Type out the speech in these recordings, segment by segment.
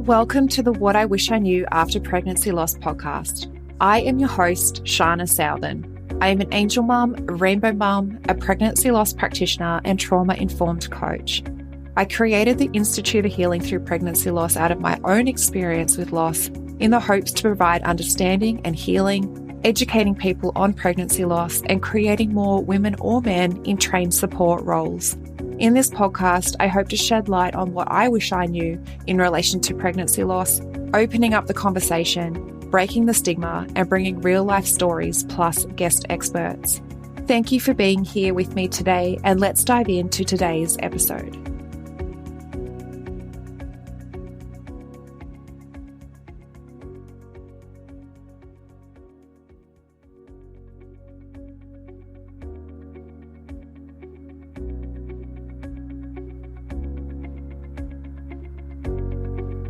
Welcome to the What I Wish I Knew After Pregnancy Loss podcast. I am your host, Shana Southern. I am an angel mum, a rainbow mum, a pregnancy loss practitioner, and trauma-informed coach. I created the Institute of Healing Through Pregnancy Loss out of my own experience with loss in the hopes to provide understanding and healing, educating people on pregnancy loss, and creating more women or men in trained support roles. In this podcast, I hope to shed light on what I wish I knew in relation to pregnancy loss, opening up the conversation, breaking the stigma, and bringing real-life stories plus guest experts. Thank you for being here with me today, and let's dive into today's episode.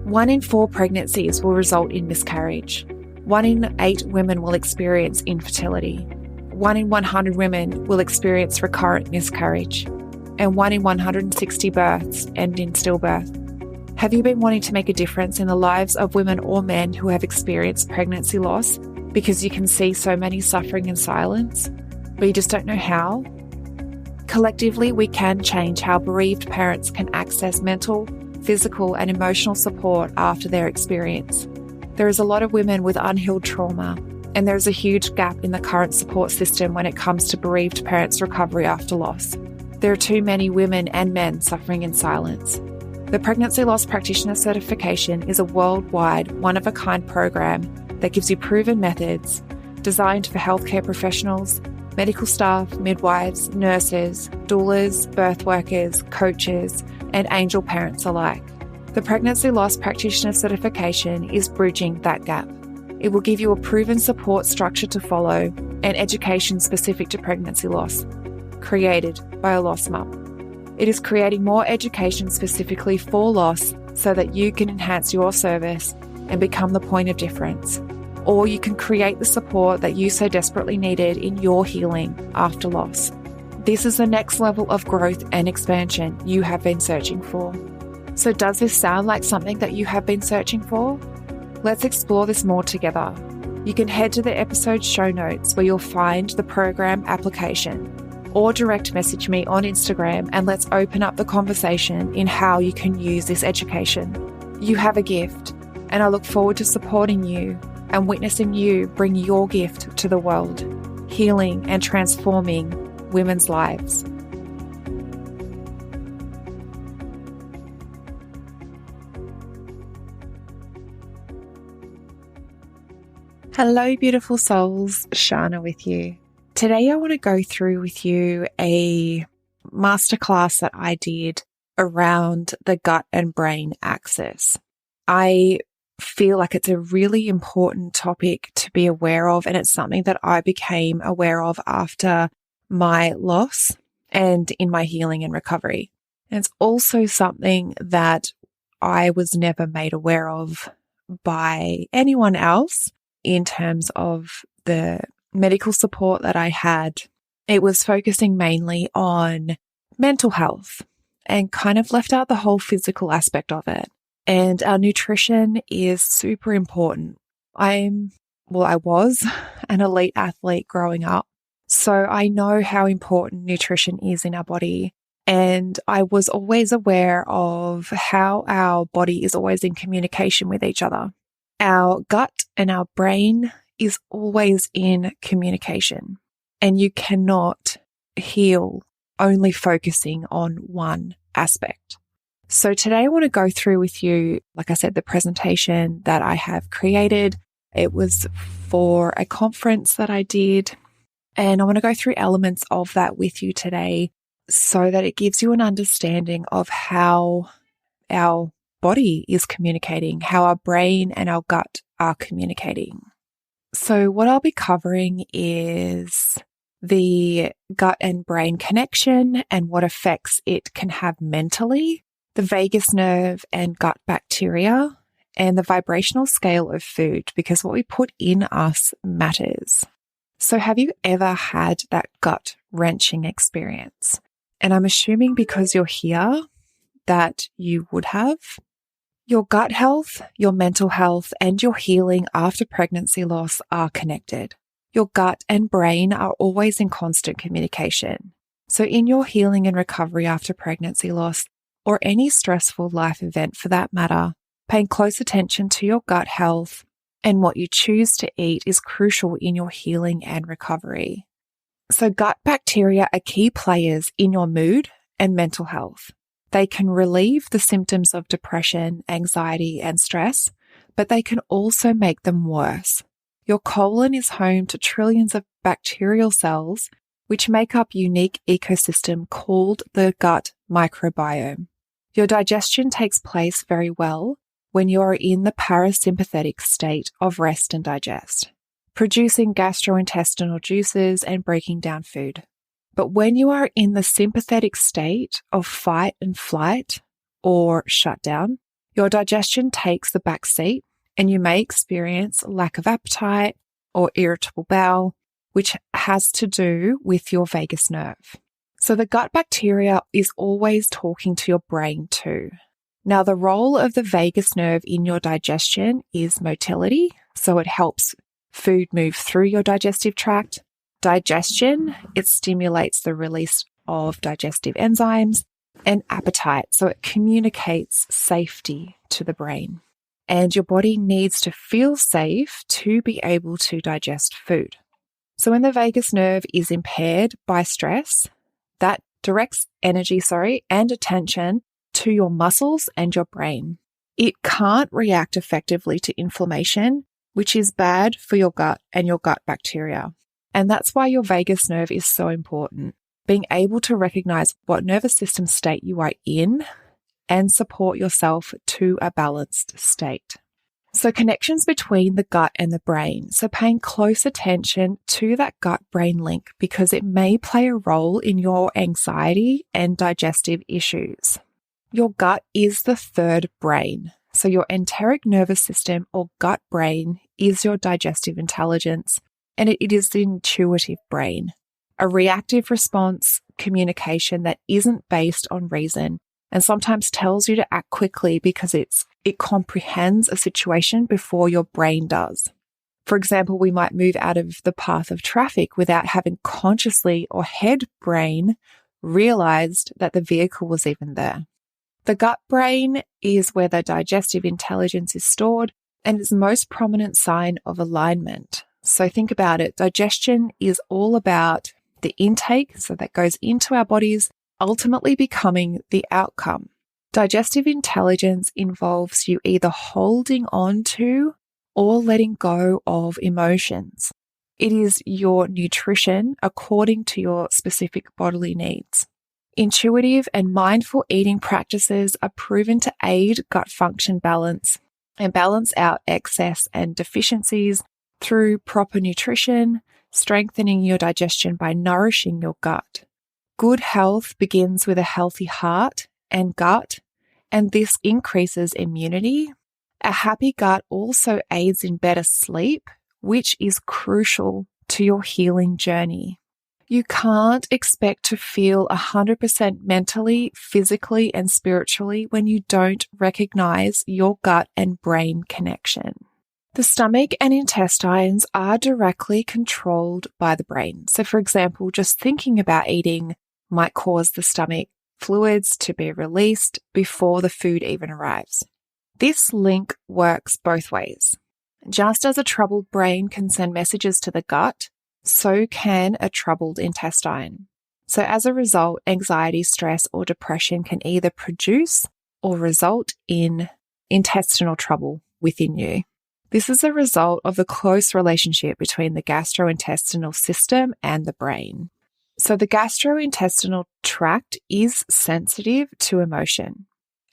One in 4 pregnancies will result in miscarriage. 1 in 8 women will experience infertility. 1 in 100 women will experience recurrent miscarriage. And 1 in 160 births end in stillbirth. Have you been wanting to make a difference in the lives of women or men who have experienced pregnancy loss because you can see so many suffering in silence, but you just don't know how? Collectively, we can change how bereaved parents can access mental, physical and emotional support after their experience. There is a lot of women with unhealed trauma, and there is a huge gap in the current support system when it comes to bereaved parents' recovery after loss. There are too many women and men suffering in silence. The Pregnancy Loss Practitioner Certification is a worldwide, one-of-a-kind program that gives you proven methods designed for healthcare professionals, medical staff, midwives, nurses, doulas, birth workers, coaches, and angel parents alike. The Pregnancy Loss Practitioner Certification is bridging that gap. It will give you a proven support structure to follow and education specific to pregnancy loss, created by a loss mum. It is creating more education specifically for loss so that you can enhance your service and become the point of difference. Or you can create the support that you so desperately needed in your healing after loss. This is the next level of growth and expansion you have been searching for. So does this sound like something that you have been searching for? Let's explore this more together. You can head to the episode show notes where you'll find the program application, or direct message me on Instagram and let's open up the conversation in how you can use this education. You have a gift, and I look forward to supporting you and witnessing you bring your gift to the world, healing and transforming women's lives. Hello, beautiful souls. Shana with you. Today I want to go through with you a masterclass that I did around the gut and brain axis. I feel like it's a really important topic to be aware of, and it's something that I became aware of after my loss and in my healing and recovery. And it's also something that I was never made aware of by anyone else in terms of the medical support that I had. It was focusing mainly on mental health and kind of left out the whole physical aspect of it. And our nutrition is super important. I was an elite athlete growing up. So I know how important nutrition is in our body. And I was always aware of how our body is always in communication with each other. Our gut and our brain is always in communication. And you cannot heal only focusing on one aspect. So today I want to go through with you, like I said, the presentation that I have created. It was for a conference that I did. And I want to go through elements of that with you today so that it gives you an understanding of how our body is communicating, how our brain and our gut are communicating. So what I'll be covering is the gut and brain connection and what effects it can have mentally, the vagus nerve and gut bacteria, and the vibrational scale of food, because what we put in us matters. So have you ever had that gut-wrenching experience? And I'm assuming because you're here that you would have. Your gut health, your mental health, and your healing after pregnancy loss are connected. Your gut and brain are always in constant communication. So in your healing and recovery after pregnancy loss, or any stressful life event for that matter, paying close attention to your gut health and what you choose to eat is crucial in your healing and recovery. So gut bacteria are key players in your mood and mental health. They can relieve the symptoms of depression, anxiety, and stress, but they can also make them worse. Your colon is home to trillions of bacterial cells, which make up a unique ecosystem called the gut microbiome. Your digestion takes place very well when you are in the parasympathetic state of rest and digest, producing gastrointestinal juices and breaking down food. But when you are in the sympathetic state of fight and flight or shutdown, your digestion takes the back seat and you may experience lack of appetite or irritable bowel, which has to do with your vagus nerve. So the gut bacteria is always talking to your brain too. Now, the role of the vagus nerve in your digestion is motility, so it helps food move through your digestive tract. Digestion, it stimulates the release of digestive enzymes, and appetite, so it communicates safety to the brain. And your body needs to feel safe to be able to digest food. So when the vagus nerve is impaired by stress, that directs energy, and attention to your muscles and your brain. It can't react effectively to inflammation, which is bad for your gut and your gut bacteria. And that's why your vagus nerve is so important. Being able to recognize what nervous system state you are in and support yourself to a balanced state. So connections between the gut and the brain. So paying close attention to that gut-brain link because it may play a role in your anxiety and digestive issues. Your gut is the third brain. So your enteric nervous system or gut brain is your digestive intelligence, and it is the intuitive brain, a reactive response communication that isn't based on reason and sometimes tells you to act quickly because it comprehends a situation before your brain does. For example, we might move out of the path of traffic without having consciously or head brain realized that the vehicle was even there. The gut brain is where the digestive intelligence is stored and is the most prominent sign of alignment. So think about it. Digestion is all about the intake, so that goes into our bodies, ultimately becoming the outcome. Digestive intelligence involves you either holding on to or letting go of emotions. It is your nutrition according to your specific bodily needs. Intuitive and mindful eating practices are proven to aid gut function balance and balance out excess and deficiencies through proper nutrition, strengthening your digestion by nourishing your gut. Good health begins with a healthy heart and gut, and this increases immunity. A happy gut also aids in better sleep, which is crucial to your healing journey. You can't expect to feel 100% mentally, physically, and spiritually when you don't recognize your gut and brain connection. The stomach and intestines are directly controlled by the brain. So, for example, just thinking about eating might cause the stomach fluids to be released before the food even arrives. This link works both ways. Just as a troubled brain can send messages to the gut, so can a troubled intestine. So as a result, anxiety, stress, or depression can either produce or result in intestinal trouble within you. This is a result of the close relationship between the gastrointestinal system and the brain. So the gastrointestinal tract is sensitive to emotion.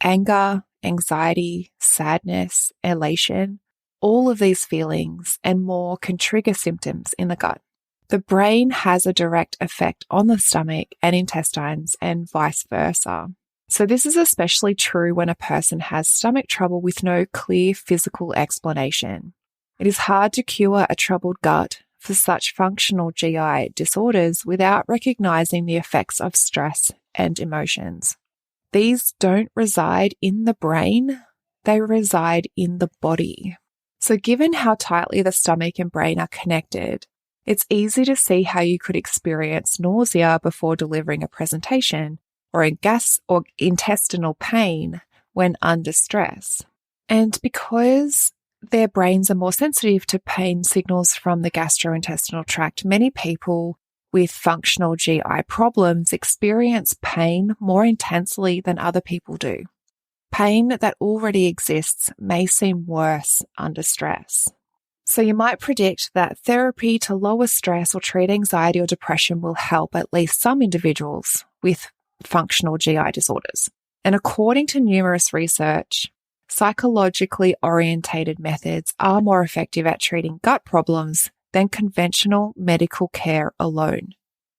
Anger, anxiety, sadness, elation, all of these feelings and more can trigger symptoms in the gut. The brain has a direct effect on the stomach and intestines and vice versa. So this is especially true when a person has stomach trouble with no clear physical explanation. It is hard to cure a troubled gut for such functional GI disorders without recognizing the effects of stress and emotions. These don't reside in the brain, they reside in the body. So given how tightly the stomach and brain are connected, it's easy to see how you could experience nausea before delivering a presentation, or a gas or intestinal pain when under stress. And because their brains are more sensitive to pain signals from the gastrointestinal tract, many people with functional GI problems experience pain more intensely than other people do. Pain that already exists may seem worse under stress. So you might predict that therapy to lower stress or treat anxiety or depression will help at least some individuals with functional GI disorders. And according to numerous research, psychologically orientated methods are more effective at treating gut problems than conventional medical care alone.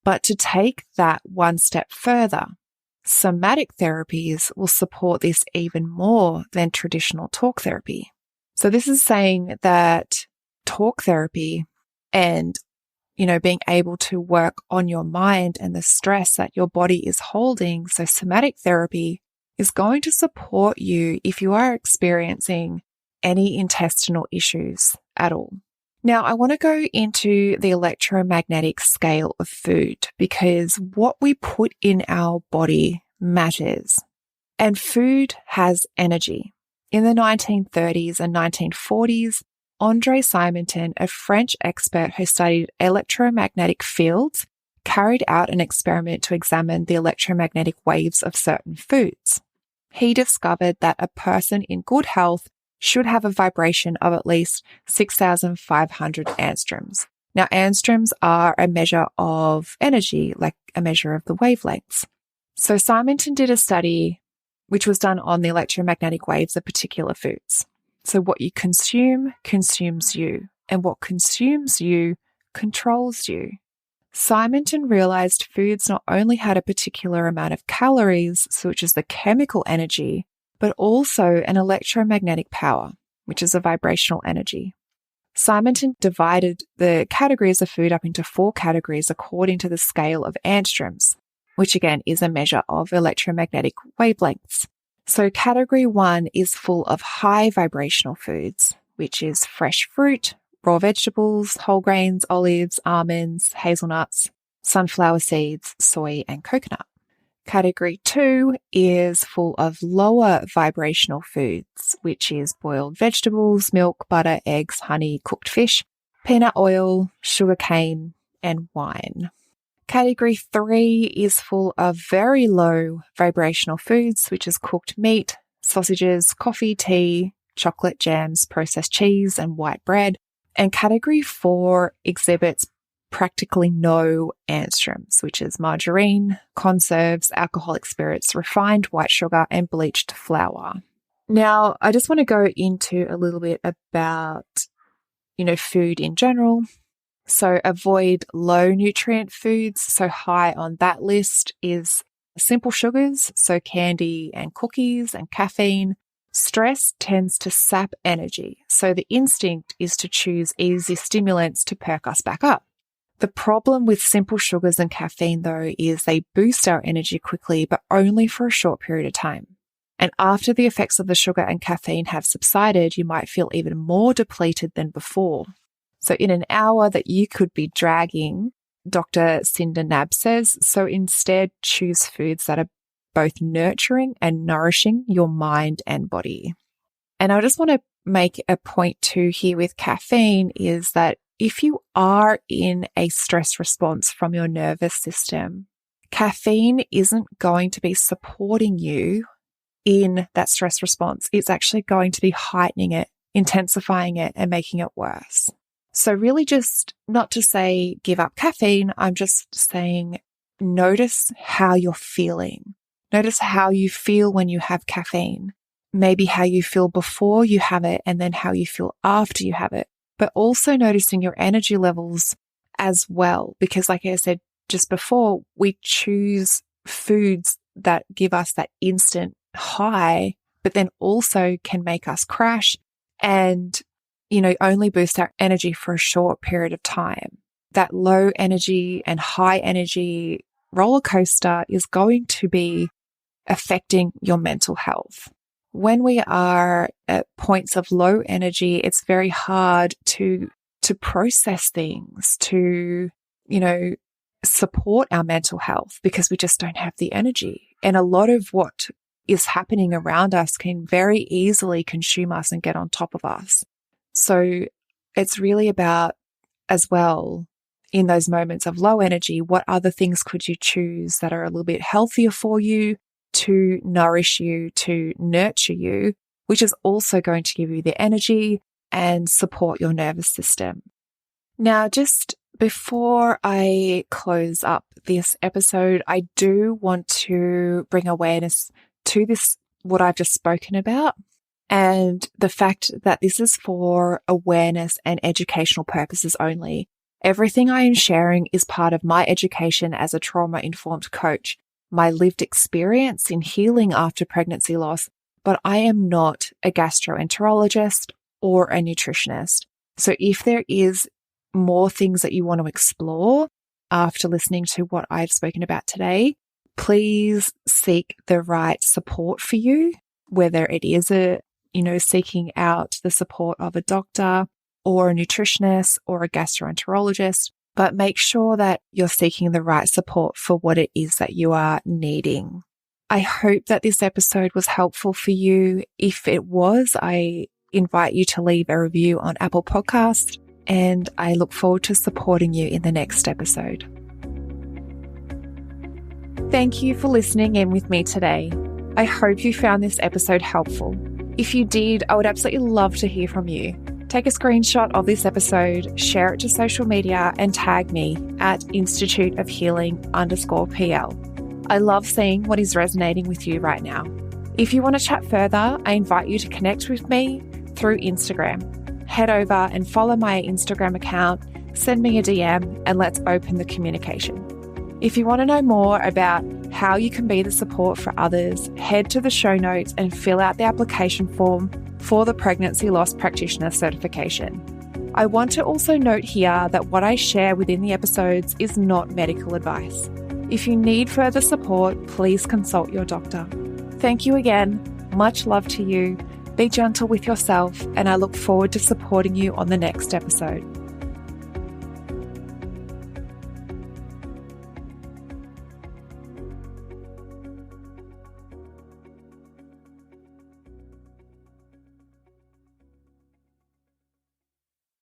But to take that one step further, somatic therapies will support this even more than traditional talk therapy. So this is saying that talk therapy and, being able to work on your mind and the stress that your body is holding. So somatic therapy is going to support you if you are experiencing any intestinal issues at all. Now, I want to go into the electromagnetic scale of food because what we put in our body matters. And food has energy. In the 1930s and 1940s, André Simonton, a French expert who studied electromagnetic fields, carried out an experiment to examine the electromagnetic waves of certain foods. He discovered that a person in good health should have a vibration of at least 6,500 angstroms. Now, angstroms are a measure of energy, like a measure of the wavelengths. So Simonton did a study which was done on the electromagnetic waves of particular foods. So what you consume consumes you, and what consumes you controls you. Simonton realized foods not only had a particular amount of calories, such as the chemical energy, but also an electromagnetic power, which is a vibrational energy. Simonton divided the categories of food up into 4 categories according to the scale of angstroms, which again is a measure of electromagnetic wavelengths. So category 1 is full of high vibrational foods, which is fresh fruit, raw vegetables, whole grains, olives, almonds, hazelnuts, sunflower seeds, soy, and coconut. Category 2 is full of lower vibrational foods, which is boiled vegetables, milk, butter, eggs, honey, cooked fish, peanut oil, sugarcane, and wine. Category 3 is full of very low vibrational foods, which is cooked meat, sausages, coffee, tea, chocolate, jams, processed cheese, and white bread. And category 4 exhibits practically no angstroms, which is margarine, conserves, alcoholic spirits, refined white sugar, and bleached flour. Now, I just want to go into a little bit about, food in general. So avoid low nutrient foods. So high on that list is simple sugars, so candy and cookies and caffeine. Stress tends to sap energy. So the instinct is to choose easy stimulants to perk us back up. The problem with simple sugars and caffeine, though, is they boost our energy quickly, but only for a short period of time. And after the effects of the sugar and caffeine have subsided, you might feel even more depleted than before. So in an hour that you could be dragging, Dr. Cinder Nab says, so instead choose foods that are both nurturing and nourishing your mind and body. And I just want to make a point too here with caffeine is that if you are in a stress response from your nervous system, caffeine isn't going to be supporting you in that stress response. It's actually going to be heightening it, intensifying it, and making it worse. So really just not to say give up caffeine, I'm just saying notice how you're feeling. Notice how you feel when you have caffeine. Maybe how you feel before you have it and then how you feel after you have it. But also noticing your energy levels as well. Because like I said just before, we choose foods that give us that instant high, but then also can make us crash and only boost our energy for a short period of time. That low energy and high energy roller coaster is going to be affecting your mental health. when we are at points of low energy, it's very hard to process things, to, support our mental health because we just don't have the energy. And a lot of what is happening around us can very easily consume us and get on top of us. So it's really about, as well, in those moments of low energy, what other things could you choose that are a little bit healthier for you, to nourish you, to nurture you, which is also going to give you the energy and support your nervous system. Now, just before I close up this episode, I do want to bring awareness to this, what I've just spoken about, and the fact that this is for awareness and educational purposes only. Everything I am sharing is part of my education as a trauma-informed coach, my lived experience in healing after pregnancy loss, but I am not a gastroenterologist or a nutritionist. So if there is more things that you want to explore after listening to what I've spoken about today, please seek the right support for you, whether it is seeking out the support of a doctor or a nutritionist or a gastroenterologist, but make sure that you're seeking the right support for what it is that you are needing. I hope that this episode was helpful for you. If it was, I invite you to leave a review on Apple Podcasts, and I look forward to supporting you in the next episode. Thank you for listening in with me today. I hope you found this episode helpful. If you did, I would absolutely love to hear from you. Take a screenshot of this episode, share it to social media, and tag me at Institute of Healing_PL. I love seeing what is resonating with you right now. If you want to chat further, I invite you to connect with me through Instagram. Head over and follow my Instagram account, send me a DM, and let's open the communication. If you want to know more about how you can be the support for others, head to the show notes and fill out the application form for the Pregnancy Loss Practitioner certification. I want to also note here that what I share within the episodes is not medical advice. If you need further support, please consult your doctor. Thank you again. Much love to you. Be gentle with yourself, and I look forward to supporting you on the next episode.